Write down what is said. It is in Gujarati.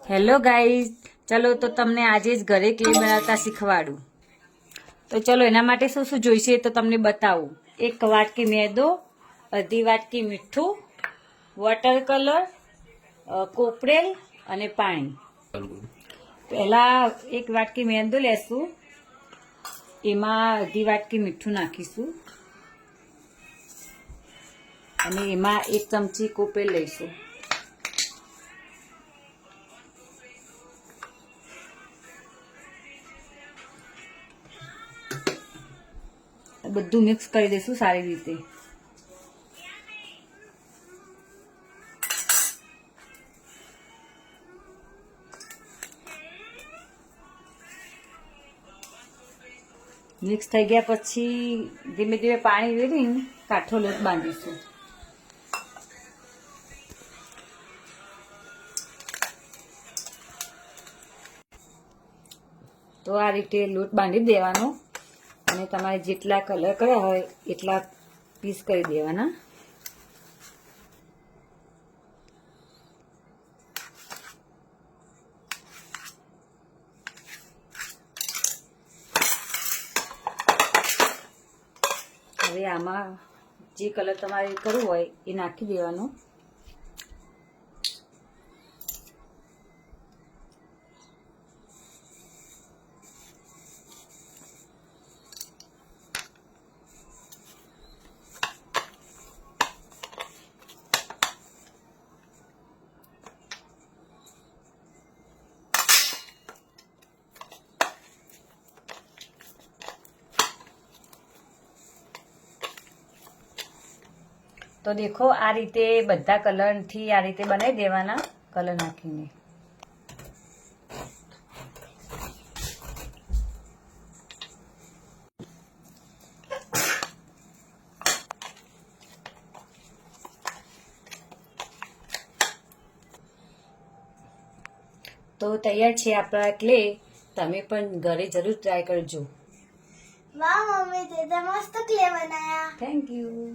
હેલો ગાઈઝ, ચલો તો તમને આજે જ ઘરે ક્લે બનાવતા શીખવાડું. તો ચલો એના માટે શું શું જોઈશે તો તમને બતાવું. 1 વાટકી મેદો, અડધી વાટકી મીઠું, વોટર કલર, કોપરેલ અને પાણી. પહેલા 1 વાટકી મેદો લેશું, એમાં અડધી વાટકી મીઠું નાખીશું અને એમાં 1 ચમચી કોપરેલ લઈશું. બધું મિક્સ કરી દઈશું સારી રીતે. મિક્સ થઈ ગયા પછી ધીમે ધીમે પાણી રેડીને કાઠો લોટ બાંધીશું. તો આ રીતે લોટ બાંધી દેવાનો અને તમારે જેટલા કલર કર્યા હોય એટલા પીસ કરી દેવાના. હવે આમાં જે કલર તમારે કરવું હોય એ નાખી દેવાનો. તો દેખો આ રીતે બધા કલરથી આ રીતે બનાવી દેવાના, કલર નાખીને. તો તૈયાર છે આપણા ક્લે. તમે પણ ઘરે જરૂર ટ્રાય કરજો. વાહ મમ્મી, તે તો મસ્ત ક્લે બનાયા. Thank you.